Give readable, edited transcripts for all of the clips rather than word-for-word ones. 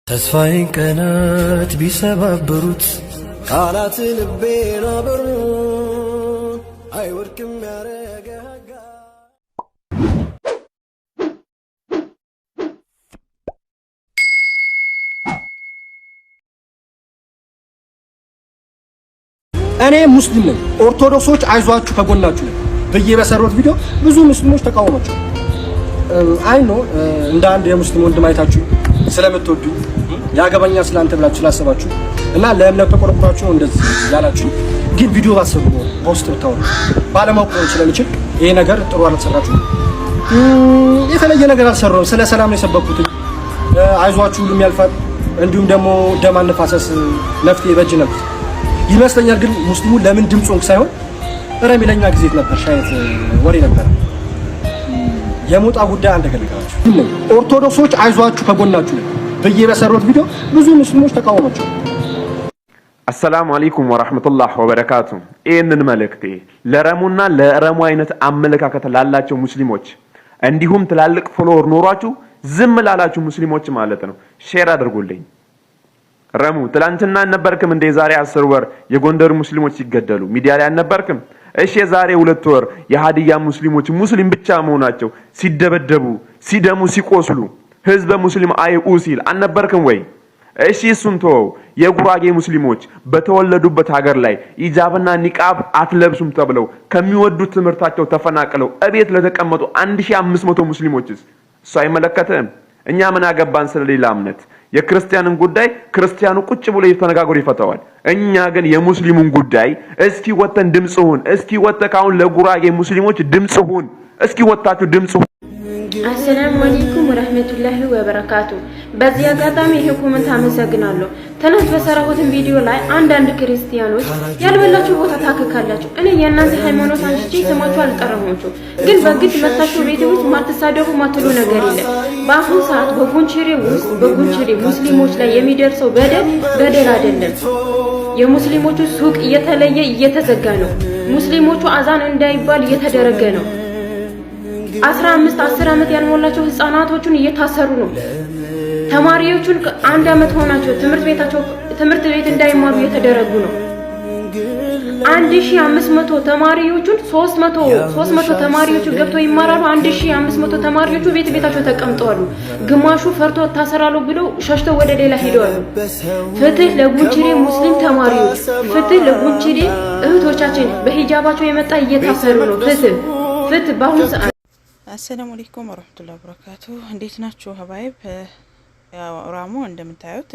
ተስፋዬን ቀናት ቢሰባብሩት ቃላት ልቤን አበሩት አይወድቅም ያረጋጋ እኔ ሙስሊም ነኝ። ኦርቶዶክሶች አይዟችሁ ከጎናችሁ ነኝ ብዬ በሰሩት ቪዲዮ ብዙ ሙስሊሞች ተቃወሟቸው። አይ ኖ እንደ አንድ የሙስሊም ወንድም አይታችሁ ስለምትወዱ ያገባኛ ስላንተ ብላችሁ ስላሰባችሁ እና ለእምነት ተቆርቆራችሁ ነው እንደዚህ ያላችሁ። ግን ቪዲዮ ባሰቡ በውስጥ ብታወሩ ባለማወቅ ነው ስለሚችል ይሄ ነገር ጥሩ አልተሰራችሁ። የተለየ ነገር አልሰራሁም። ስለ ሰላም ነው የሰበኩት። አይዟችሁ ሁሉም ያልፋል። እንዲሁም ደግሞ ደም አንፋሰስ መፍትሄ በእጅ ነበር ይመስለኛል። ግን ሙስሊሙ ለምን ድምጹን ሳይሆን ረሚለኛ ጊዜ ነበር ሻይት ወሬ ነበር። የሞጣ ጉዳይ አንደገልጋችሁ ኦርቶዶክሶች አይዟችሁ ከጎናችሁ ነኝ ብዬ በሰሩት ቪዲዮ ብዙ ሙስሊሞች ተቃወሟቸው። አሰላሙ አለይኩም ወራህመቱላሂ ወበረካቱ። ይህንን መልእክቴ ለረሙና ለረሙ አይነት አመለካከት ላላቸው ሙስሊሞች እንዲሁም ትላልቅ ፎሎወር ኖሯችሁ ዝም ላላችሁ ሙስሊሞች ማለት ነው ሼር አድርጉልኝ። ረሙ ትላንትና አልነበርክም እንደ ዛሬ 10 ወር የጎንደር ሙስሊሞች ሲገደሉ ሚዲያ ላይ አልነበርክም? እሺ ዛሬ 2 ወር የሃዲያ ሙስሊሞች ሙስሊም ብቻ መሆናቸው ሲደበደቡ ሲደሙ ሲቆስሉ ህዝበ ሙስሊም አይኡ ሲል አልነበርክም ወይ? እሺ እሱን ተው። የጉራጌ ሙስሊሞች በተወለዱበት ሀገር ላይ ኢጃብና ኒቃብ አትለብሱም ተብለው ከሚወዱት ትምህርታቸው ተፈናቅለው እቤት ለተቀመጡ 1500 ሙስሊሞችስ እሱ አይመለከተም? እኛ ምን አገባን ስለሌላ እምነት? የክርስቲያንን ጉዳይ ክርስቲያኑ ቁጭ ብሎ ተነጋግሮ ይፈታዋል። እኛ ግን የሙስሊሙን ጉዳይ እስኪ ወተን ድምጽ ሁን። እስኪ ወተካውን ለጉራጌ ሙስሊሞች ድምጽ ሁን። እስኪ ወጣችሁ ድምጽ ሁን። አሰላሙ አለይኩም ወራህመቱላሂ ወበረካቱ። በዚህ አጋጣሚ ይሄ ኮሜንት አመሰግናለሁ። ትናንት በሰራሁት ቪዲዮ ላይ አንዳንድ ክርስቲያኖች ያልበላችሁ ቦታ ታከካላችሁ። እኔ የእናንተ ሃይማኖት አንቺ ስማችሁ አልጠራሁችሁ፣ ግን በግድ መታችሁ ቤት ውስጥ ማትሳደቡ ማትሉ ነገር የለም። በአሁኑ ሰዓት በጉንችሬ ሙስሊሞች ላይ የሚደርሰው በደል አይደለም። የሙስሊሞቹ ሱቅ እየተለየ እየተዘጋ ነው። ሙስሊሞቹ አዛን እንዳይባል እየተደረገ ነው። 15-10 ዓመት ያልሞላቸው ህፃናቶቹን እየታሰሩ ነው። ተማሪዎቹን 1 ዓመት ሆናቸው ትምህርት ቤት እንዳይማሩ እየተደረጉ ነው። 1500 ተማሪዎቹን 300 ተማሪዎቹ ገብተው ይማራሉ። 1500 ተማሪዎቹ ቤታቸው ተቀምጠዋል። ግማሹ ፈርቶ ታሰራሉ ብለው ሸሽተው ወደ ሌላ ሄደዋል። ፍትህ ለጉንችሬ ሙስሊም ተማሪዎች፣ ፍትህ ለጉንችሬ እህቶቻችን በሂጃባቸው የመጣ እየታሰሩ ነው። ፍትህ በአሁኑ ሰዓት። አሰላሙ አለይኩም ወራህመቱላሂ ወበረካቱ። እንዴት ናችሁ ሀባይብ? ራሙ እንደምታዩት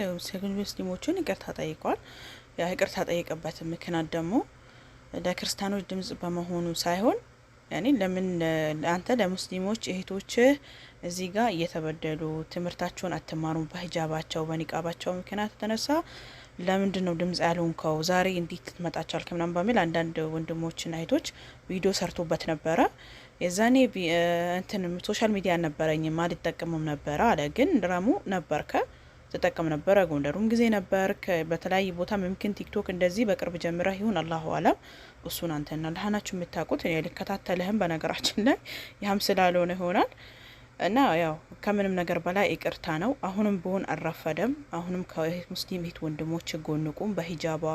ሙስሊሞችን ይቅርታ ጠይቋል። ያ ይቅርታ ጠይቀበት ምክንያት ደግሞ ለክርስቲያኖች ድምጽ በመሆኑ ሳይሆን ያኔ ለምን አንተ ለሙስሊሞች እህቶች እዚህ ጋር እየተበደሉ ትምህርታቸውን አትማሩም በሂጃባቸው በኒቃባቸው ምክንያት ተነሳ ለምንድን ነው ድምጽ ያልሆንከው? ዛሬ እንዴት ትመጣቻል ከምናም በሚል አንዳንድ ወንድሞችና እህቶች ቪዲዮ ሰርቶበት ነበረ። የዛኔ እንትን ሶሻል ሚዲያ ነበረኝም አልተጠቀምም ነበር አለ። ግን ድራሙ ነበርከ ተጠቀም ነበር። ጎንደሩም ጊዜ ነበርክ በተለያየ ቦታ ምምክን ቲክቶክ እንደዚህ በቅርብ ጀምረህ ይሁን አላሁ አለም። እሱን አንተና ለሃናችሁ የምታውቁት እኔ ልከታተልህም በነገራችን ላይ ያም ስላልሆነ ይሆናል። እና ያው ከምንም ነገር በላይ ይቅርታ ነው። አሁንም ቢሆን አልረፈደም። አሁንም ከሙስሊም እህት ወንድሞች ጎን ቁም። በሂጃባ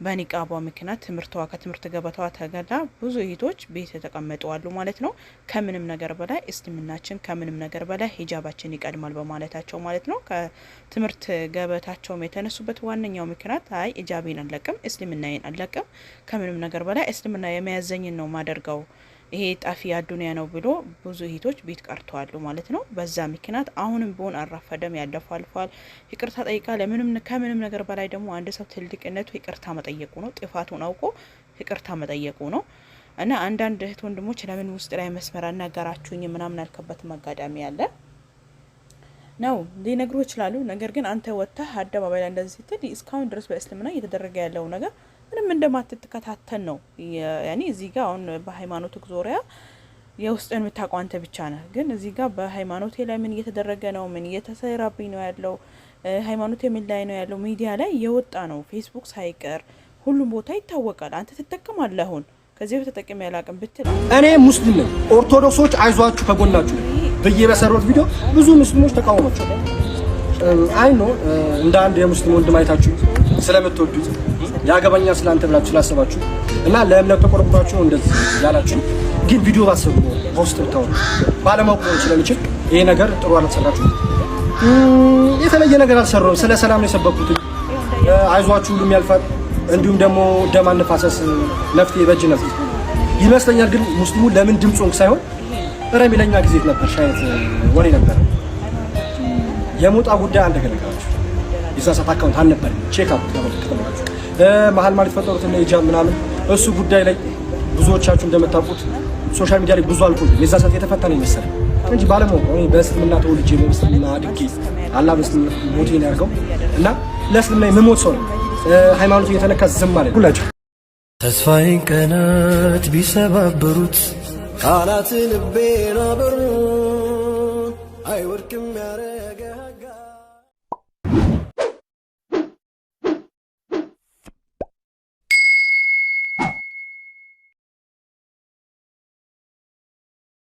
በኒቃባ ምክንያት ከትምህርት ገበታዋ ተገላ ብዙ እህቶች ቤት ተቀመጡ አሉ ማለት ነው። ከምንም ነገር በላይ እስልምናችን ከምንም ነገር በላይ ሂጃባችን ይቀድማል በማለታቸው ማለት ነው። ከትምህርት ገበታቸው የተነሱበት ዋነኛው ምክንያት አይ ሂጃቤን አለቅም እስልምናዬን አለቅም ከምንም ነገር በላይ እስልምና የሚያዘኝን ነው ማደርገው ይሄ ጣፊ አዱንያ ነው ብሎ ብዙ እህቶች ቤት ቀርተዋል ማለት ነው። በዛ ምክንያት አሁንም ቢሆን አልረፈደም። ያለፈው አልፏል። ይቅርታ ጠይቃ ከምንም ነገር በላይ ደግሞ አንድ ሰው ትልቅነቱ ይቅርታ መጠየቁ ነው። ጥፋቱን አውቆ ይቅርታ መጠየቁ ነው። እና አንዳንድ እህት ወንድሞች ለምን ውስጥ ላይ መስመር አናገራችሁኝ ምናምን አልከበት ማጋዳሚ ያለ ነው ሊነግሩ ይችላሉ። ነገር ግን አንተ ወጥተህ አደባባይ ላይ እንደዚህ ስትል እስካሁን ድረስ በእስልምና እየተደረገ ያለው ነገር ምንም እንደማትተከታተል ነው። ያኔ እዚህ ጋር አሁን በሃይማኖት ዙሪያ የውስጥን የምታውቀው አንተ ብቻ ነህ። ግን እዚህ ጋር በሃይማኖቴ ላይ ምን እየተደረገ ነው ምን እየተሰራብኝ ነው ያለው ሃይማኖቴ ምን ላይ ነው ያለው ሚዲያ ላይ የወጣ ነው። ፌስቡክ ሳይቀር ሁሉም ቦታ ይታወቃል። አንተ ትጠቀማለህ። አሁን ከዚህ በተጠቀም ያላቀም ብትል እኔ ሙስሊም ነኝ። ኦርቶዶክሶች አይዟችሁ ከጎናችሁ ብዬ በሰሩት ቪዲዮ ብዙ ሙስሊሞች ተቃወሟቸው። አይ ኖ እንደ አንድ የሙስሊም ወንድም አይታችሁ ስለምትወዱት ያገባኛ ስላንተ ብላችሁ ስላሰባችሁ እና ለእምነት ተቆርቁራችሁ እንደዚህ ያላችሁ ግን ቪዲዮ ባሰቡ ፖስት ተው ባለማወቅ ነው ስለሚችል ይሄ ነገር ጥሩ አልተሰራችሁ የተለየ ነገር አልሰራው ስለ ሰላም ነው የሰበኩት አይዟችሁ ሁሉም ያልፋል እንዲሁም ደግሞ ደም አንፋሰስ ነፍቴ በጅነት ይመስለኛል ግን ሙስሊሙ ለምን ድምጹን ሳይሆን ረሚለኛ ጊዜ ነበር ሻይት ወሬ ነበር የሞጣ ጉዳይ አንድ ገለጋችሁ ይሳሳት አካውንት አልነበር ቼክ አውት ከተመለከታችሁ መሀል ማለት ፈጠሩት እና ኢጃም ምናምን እሱ ጉዳይ ላይ ብዙዎቻችሁ እንደምታውቁት ሶሻል ሚዲያ ላይ ብዙ አልኩኝ የዛ ሰዓት የተፈታነ ይመስላል እንጂ ባለማወቅ እኔ በእስልምና ተወልጄ በእስልምና አድጌ አላህ በእስልምና ሞቴን ያርገው እና ለእስልምና የምሞት ሰው ነው ሃይማኖት እየተነካ ዝም ማለት ሁላችሁ ተስፋዬን ቀናት ቢሰባብሩት ቃላት ልቤን አበሩት አይወድቅም ያረ